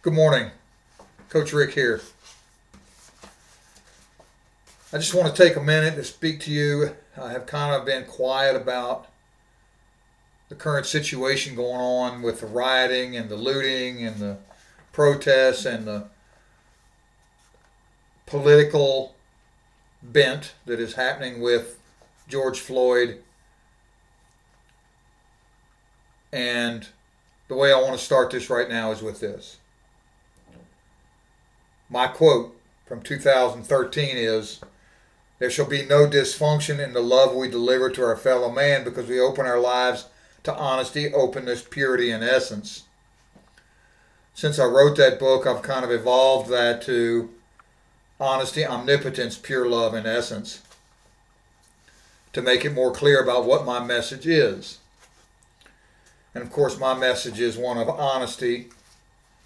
Good morning. Coach Rick here. I just want to take a minute to speak to you. I have kind of been quiet about the current situation going on with the rioting and the looting and the protests and the political bent that is happening with George Floyd. And the way I want to start this right now is with this. My quote from 2013 is, "There shall be no dysfunction in the love we deliver to our fellow man because we open our lives to honesty, openness, purity, and essence." Since I wrote that book, I've kind of evolved that to honesty, omnipotence, pure love, and essence to make it more clear about what my message is. And of course, my message is one of honesty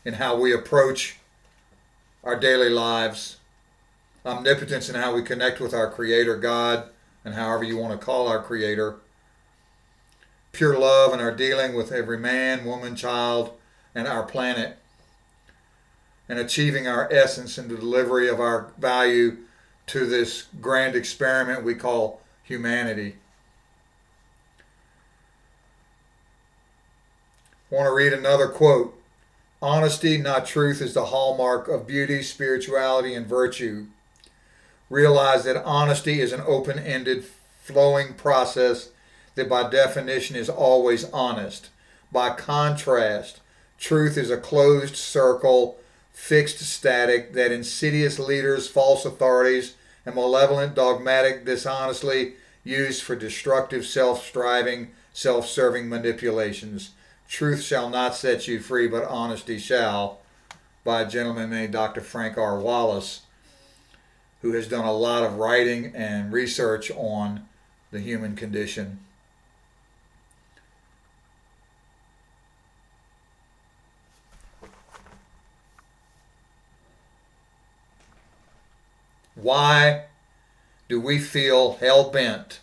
in how we approach our daily lives, omnipotence in how we connect with our Creator, God, and however you want to call our Creator, pure love in our dealing with every man, woman, child, and our planet, and achieving our essence in the delivery of our value to this grand experiment we call humanity. I want to read another quote. "Honesty, not truth, is the hallmark of beauty, spirituality, and virtue. Realize that honesty is an open-ended, flowing process that by definition is always honest. By contrast, truth is a closed circle, fixed static that insidious leaders, false authorities, and malevolent, dogmatic, dishonestly used for destructive, self-striving, self-serving manipulations. Truth shall not set you free, but honesty shall," by a gentleman named Dr. Frank R. Wallace, who has done a lot of writing and research on the human condition. Why do we feel hell-bent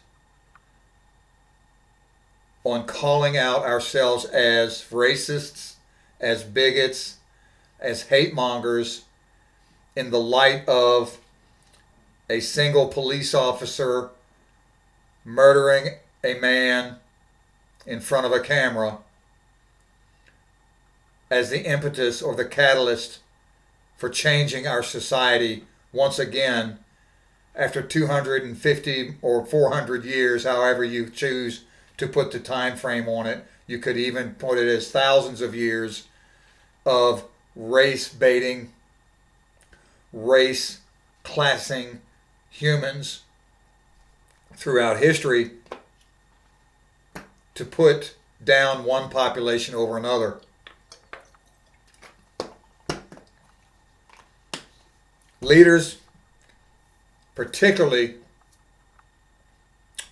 on calling out ourselves as racists, as bigots, as hate mongers in the light of a single police officer murdering a man in front of a camera as the impetus or the catalyst for changing our society once again after 250 or 400 years, however you choose to put the time frame on it? You could even put it as thousands of years of race baiting, race classing humans throughout history to put down one population over another. Leaders, particularly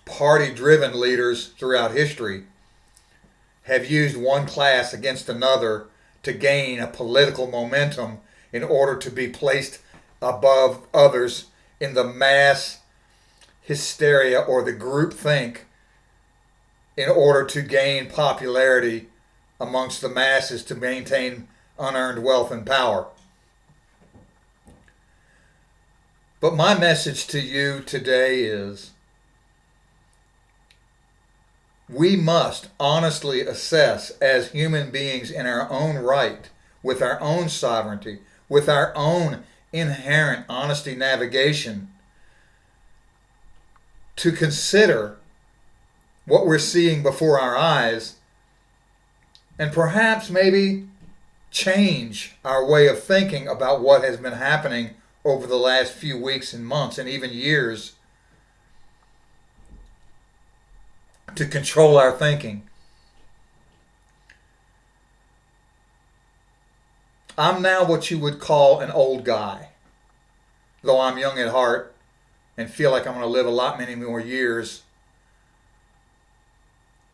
party-driven leaders throughout history, have used one class against another to gain a political momentum in order to be placed above others in the mass hysteria or the groupthink in order to gain popularity amongst the masses to maintain unearned wealth and power. But my message to you today is we must honestly assess as human beings in our own right, with our own sovereignty, with our own inherent honesty navigation, to consider what we're seeing before our eyes and perhaps maybe change our way of thinking about what has been happening over the last few weeks and months and even years to control our thinking. I'm now what you would call an old guy, though I'm young at heart and feel like I'm going to live a lot many more years.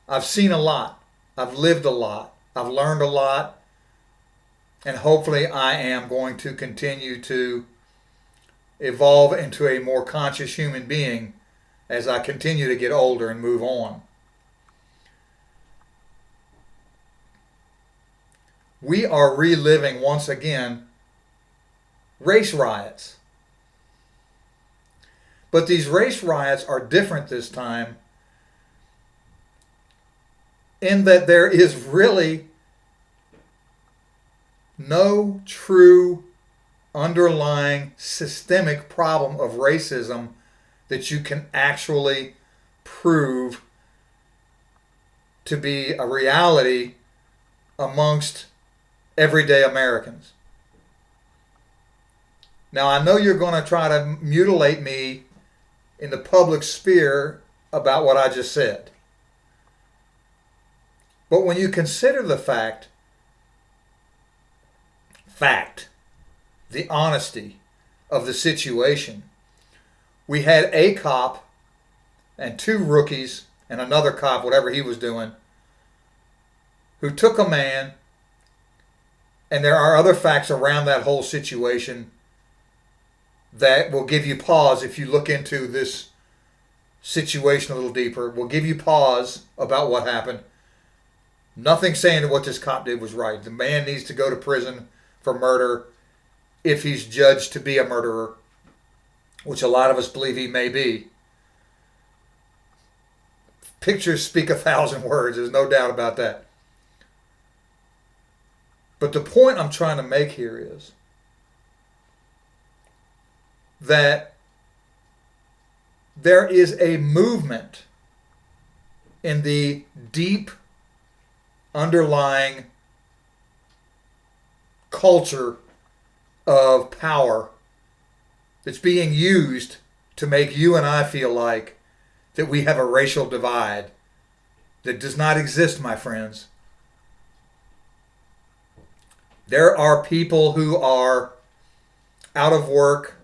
I've seen a lot. I've lived a lot. I've learned a lot. And hopefully I am going to continue to evolve into a more conscious human being as I continue to get older and move on. we are reliving once again race riots. But these race riots are different this time in that there is really no true underlying systemic problem of racism that you can actually prove to be a reality amongst everyday Americans. Now, I know you're going to try to mutilate me in the public sphere about what I just said. But when you consider the fact, the honesty of the situation, we had a cop and two rookies and another cop, whatever he was doing, who took a man, and there are other facts around that whole situation that will give you pause if you look into this situation a little deeper. Will give you pause about what happened. Nothing saying that what this cop did was right. The man needs to go to prison for murder if he's judged to be a murderer, which a lot of us believe he may be. Pictures speak 1,000 words. There's no doubt about that. But the point I'm trying to make here is that there is a movement in the deep underlying culture of power that's being used to make you and I feel like that we have a racial divide that does not exist, my friends. There are people who are out of work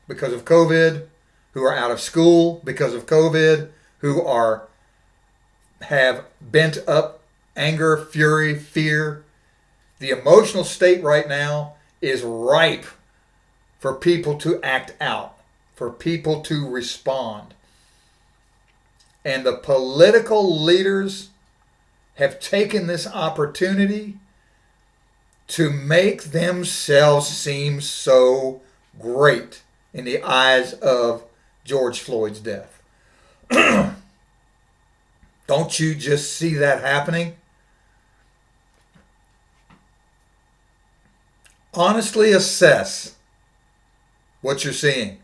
because of COVID, who are out of school because of COVID, who have bent up anger, fury, fear. The emotional state right now is ripe for people to act out, for people to respond. And the political leaders have taken this opportunity to make themselves seem so great in the eyes of George Floyd's death. Don't you just see that happening? Honestly assess what you're seeing.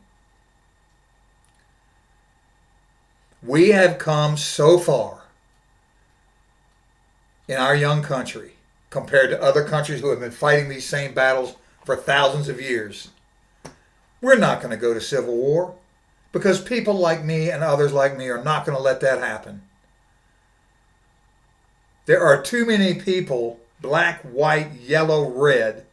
We have come so far in our young country compared to other countries who have been fighting these same battles for thousands of years. We're not going to go to civil war because people like me and others like me are not going to let that happen. There are too many people, black, white, yellow, red,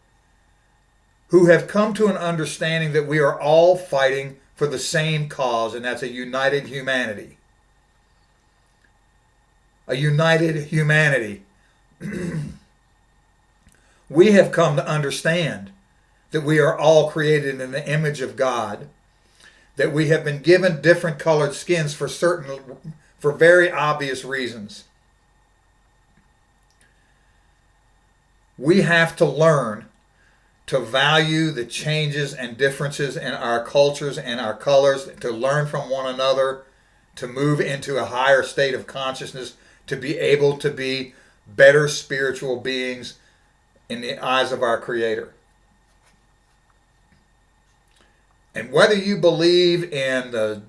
who have come to an understanding that we are all fighting for the same cause, and that's a united humanity. A united humanity. We have come to understand that we are all created in the image of God, that we have been given different colored skins for very obvious reasons. We have to learn to value the changes and differences in our cultures and our colors, to learn from one another, to move into a higher state of consciousness, to be able to be better spiritual beings in the eyes of our Creator. And whether you believe in the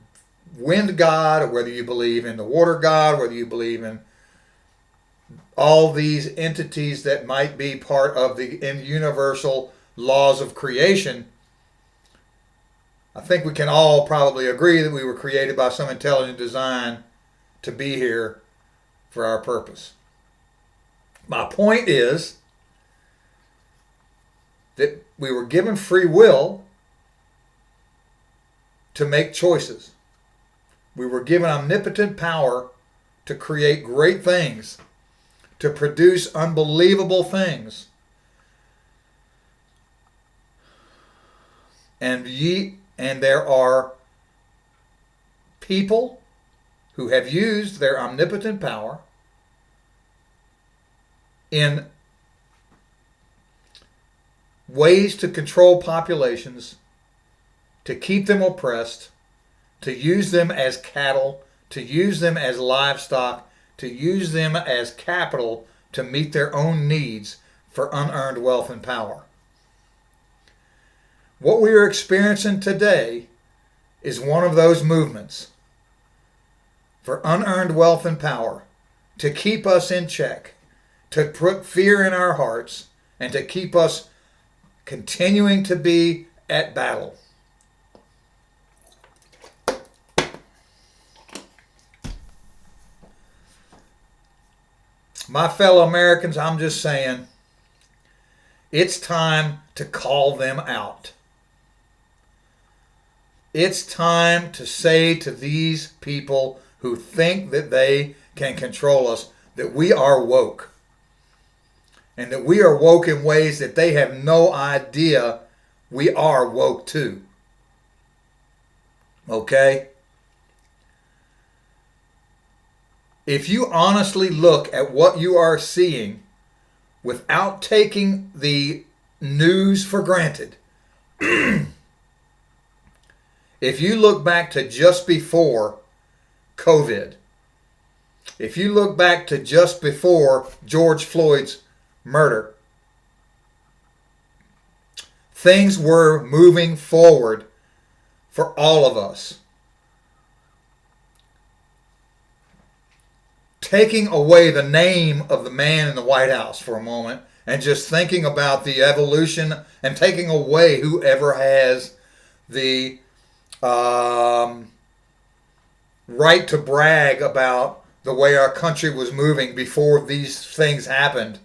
wind god, or whether you believe in the water god, whether you believe in all these entities that might be part of the universal laws of creation, I think we can all probably agree that we were created by some intelligent design to be here for our purpose. My point is that we were given free will to make choices. We were given omnipotent power to create great things, to produce unbelievable things. And there are people who have used their omnipotent power in ways to control populations, to keep them oppressed, to use them as cattle, to use them as livestock, to use them as capital to meet their own needs for unearned wealth and power. What we are experiencing today is one of those movements for unearned wealth and power, to keep us in check, to put fear in our hearts, and to keep us continuing to be at battle. My fellow Americans, I'm just saying, it's time to call them out. It's time to say to these people who think that they can control us that we are woke. And that we are woke in ways that they have no idea we are woke too. Okay? If you honestly look at what you are seeing without taking the news for granted, if you look back to just before COVID, if you look back to just before George Floyd's murder, things were moving forward for all of us. Taking away the name of the man in the White House for a moment and just thinking about the evolution and taking away whoever has the right to brag about the way our country was moving before these things happened.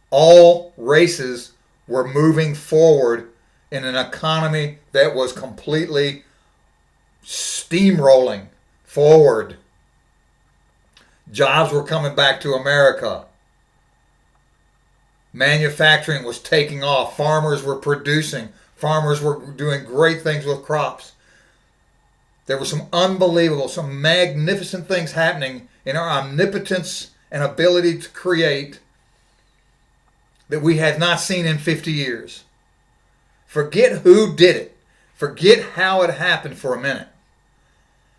All races were moving forward in an economy that was completely steamrolling forward. Jobs were coming back to America. Manufacturing was taking off. Farmers were producing. Farmers were doing great things with crops. There were some unbelievable, some magnificent things happening in our omnipotence and ability to create that we had not seen in 50 years. Forget who did it. Forget how it happened for a minute.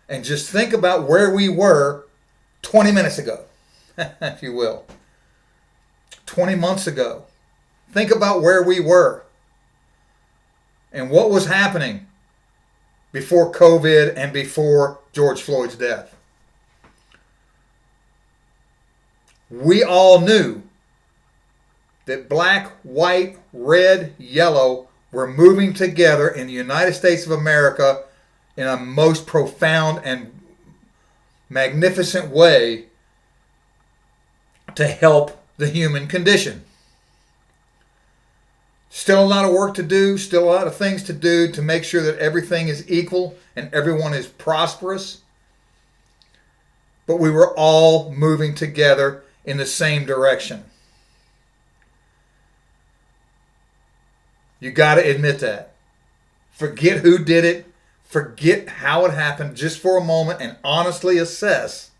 And just think about where we were 20 minutes ago, if you will. 20 months ago. Think about where we were and what was happening before COVID and before George Floyd's death. We all knew that black, white, red, yellow were moving together in the United States of America in a most profound and magnificent way to help the human condition. Still a lot of work to do, still a lot of things to do to make sure that everything is equal and everyone is prosperous. But we were all moving together in the same direction. You got to admit that. Forget who did it. Forget how it happened just for a moment and honestly assess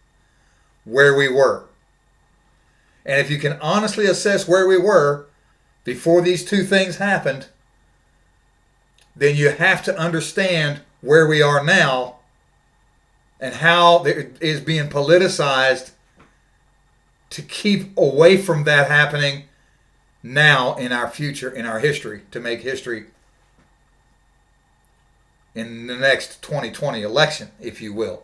where we were. And if you can honestly assess where we were before these two things happened, then you have to understand where we are now and how it is being politicized to keep away from that happening now in our future, in our history, to make history in the next 2020 election, if you will.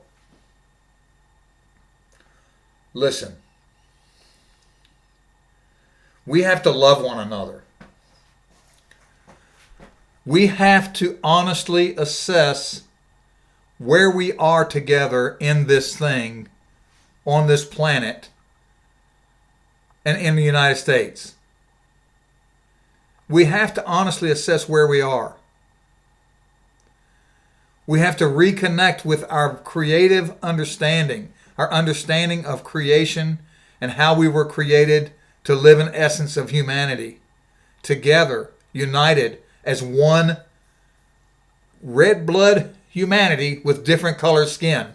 Listen, we have to love one another. We have to honestly assess where we are together in this thing, on this planet, and in the United States. We have to honestly assess where we are. We have to reconnect with our creative understanding, our understanding of creation and how we were created to live an essence of humanity, together, united as one red blood humanity with different colored skin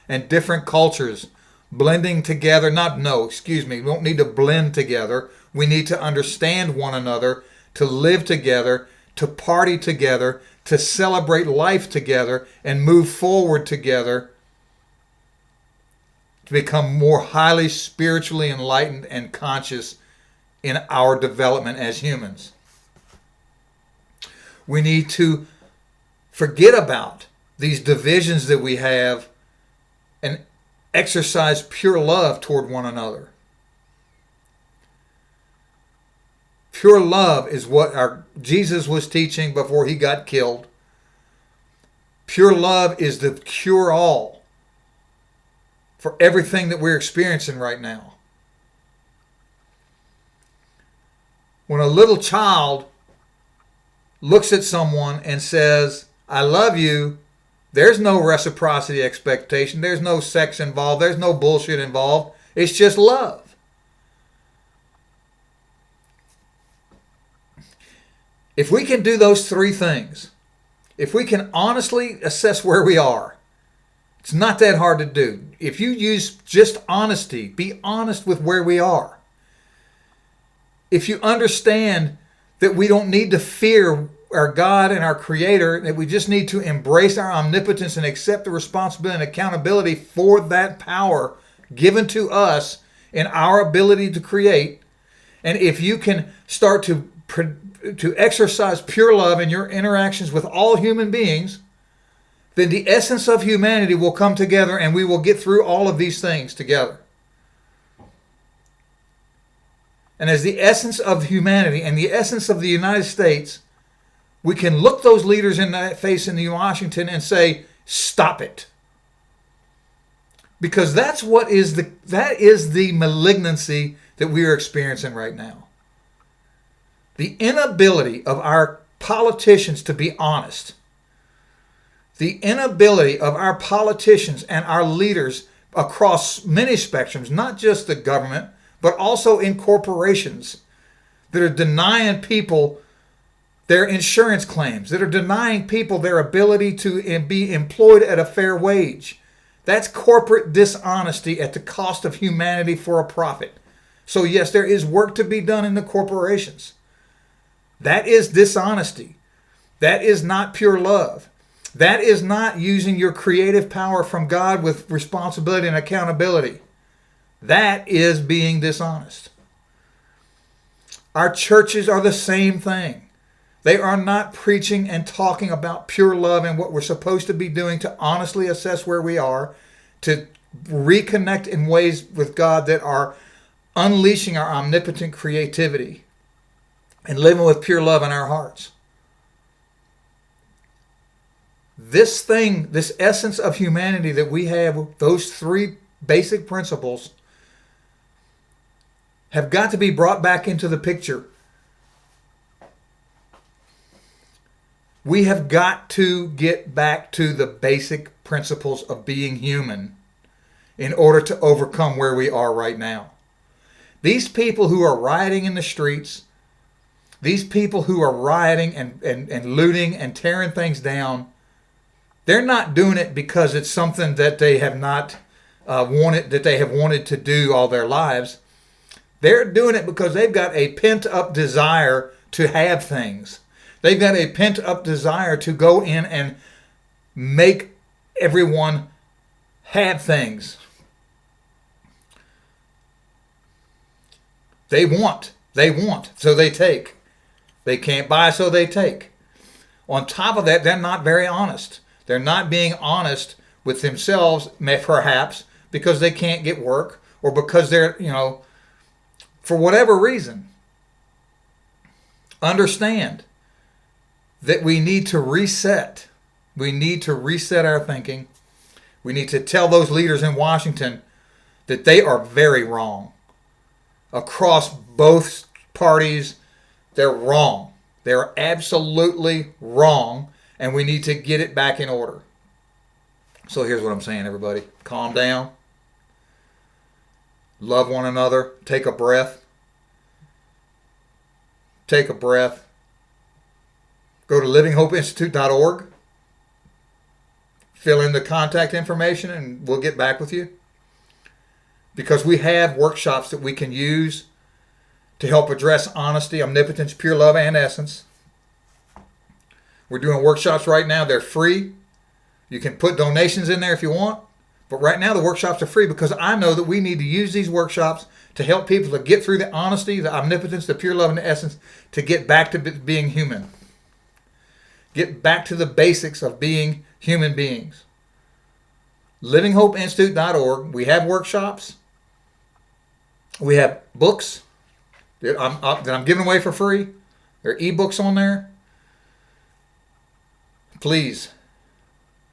and different cultures, blending together. We don't need to blend together. We need to understand one another, to live together, to party together, to celebrate life together, and move forward together to become more highly spiritually enlightened and conscious in our development as humans. We need to forget about these divisions that we have and exercise pure love toward one another. Pure love is what Jesus was teaching before he got killed. Pure love is the cure-all for everything that we're experiencing right now. When a little child looks at someone and says, I love you, there's no reciprocity expectation. There's no sex involved. There's no bullshit involved. It's just love. If we can do those three things, if we can honestly assess where we are, it's not that hard to do. If you use just honesty, be honest with where we are. If you understand that we don't need to fear our God and our Creator, that we just need to embrace our omnipotence and accept the responsibility and accountability for that power given to us in our ability to create. And if you can start to exercise pure love in your interactions with all human beings, then the essence of humanity will come together and we will get through all of these things together. And as the essence of humanity and the essence of the United States, we can look those leaders in the face in Washington and say, stop it. Because that is the malignancy that we are experiencing right now. The inability of our politicians to be honest. The inability of our politicians and our leaders across many spectrums, not just the government, but also in corporations that are denying people their insurance claims, that are denying people their ability to be employed at a fair wage. That's corporate dishonesty at the cost of humanity for a profit. So yes, there is work to be done in the corporations. That is dishonesty. That is not pure love. That is not using your creative power from God with responsibility and accountability. That is being dishonest. Our churches are the same thing. They are not preaching and talking about pure love and what we're supposed to be doing to honestly assess where we are, to reconnect in ways with God that are unleashing our omnipotent creativity and living with pure love in our hearts. This essence of humanity that we have, those three basic principles, have got to be brought back into the picture. We have got to get back to the basic principles of being human in order to overcome where we are right now. These people who are rioting in the streets, these people who are rioting and looting and tearing things down, they're not doing it because it's something that they have not wanted to do all their lives. They're doing it because they've got a pent-up desire to have things. They've got a pent-up desire to go in and make everyone have things. They want, so they take. They can't buy, so they take. On top of that, they're not very honest. They're not being honest with themselves, perhaps, because they can't get work or because they're, for whatever reason. Understand that we need to reset. We need to reset our thinking. We need to tell those leaders in Washington that they are very wrong. Across both parties, they're wrong. They're absolutely wrong, and we need to get it back in order. So here's what I'm saying, everybody. Calm down. Love one another. Take a breath. Take a breath. Go to livinghopeinstitute.org. Fill in the contact information, and we'll get back with you. because we have workshops that we can use to help address honesty, omnipotence, pure love, and essence. We're doing workshops right now. They're free. You can put donations in there if you want. But right now the workshops are free because I know that we need to use these workshops to help people to get through the honesty, the omnipotence, the pure love, and the essence, to get back to being human. Get back to the basics of being human beings. LivingHopeInstitute.org. We have workshops. We have books that I'm giving away for free. There are ebooks on there. Please,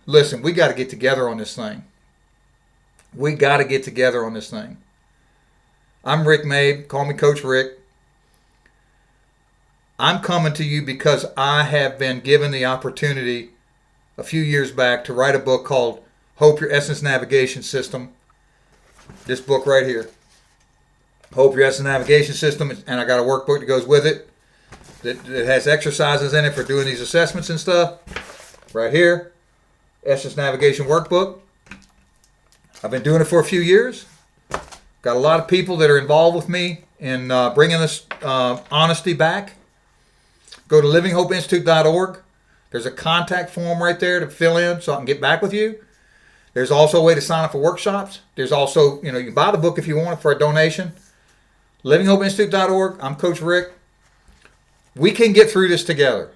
listen, we got to get together on this thing. We got to get together on this thing. I'm Rick Mabe. Call me Coach Rick. I'm coming to you because I have been given the opportunity a few years back to write a book called Hope Your Essence Navigation System. This book right here. Hope Your Essence Navigation System. And I got a workbook that goes with it that has exercises in it for doing these assessments and stuff. Right here. Essence Navigation Workbook. I've been doing it for a few years. Got a lot of people that are involved with me in bringing this honesty back. Go to LivingHopeInstitute.org. There's a contact form right there to fill in so I can get back with you. There's also a way to sign up for workshops. There's also, you can buy the book if you want it for a donation. LivingHopeInstitute.org. I'm Coach Rick. We can get through this together.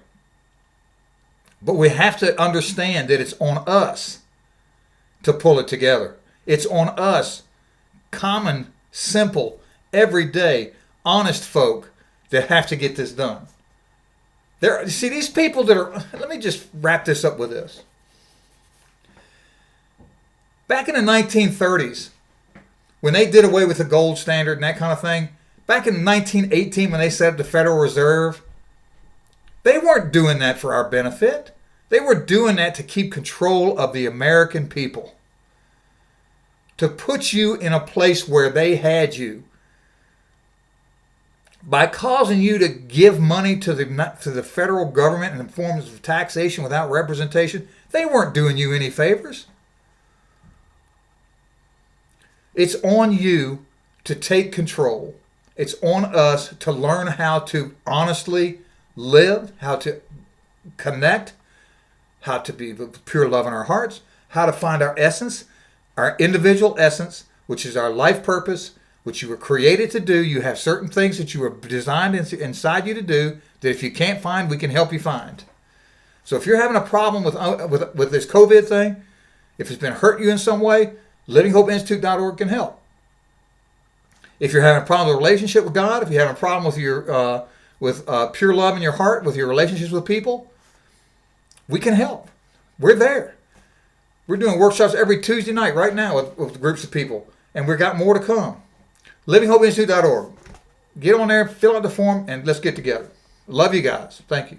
But we have to understand that it's on us to pull it together. It's on us, common, simple, everyday, honest folk that have to get this done. See, these people that are... Let me just wrap this up with this. Back in the 1930s, when they did away with the gold standard and that kind of thing, back in 1918 when they set up the Federal Reserve, they weren't doing that for our benefit. They were doing that to keep control of the American people. To put you in a place where they had you. By causing you to give money to the federal government in forms of taxation without representation, they weren't doing you any favors. It's on you to take control. It's on us to learn how to honestly live, how to connect, how to be with pure love in our hearts, how to find our essence, our individual essence, which is our life purpose, which you were created to do. You have certain things that you were designed inside you to do that if you can't find, we can help you find. So if you're having a problem with this COVID thing, if it's been hurting you in some way, LivingHopeInstitute.org can help. If you're having a problem with a relationship with God, if you're having a problem with your pure love in your heart, with your relationships with people, we can help. We're there. We're doing workshops every Tuesday night right now with groups of people, and we've got more to come. LivingHopeInstitute.org. Get on there, fill out the form, and let's get together. Love you guys. Thank you.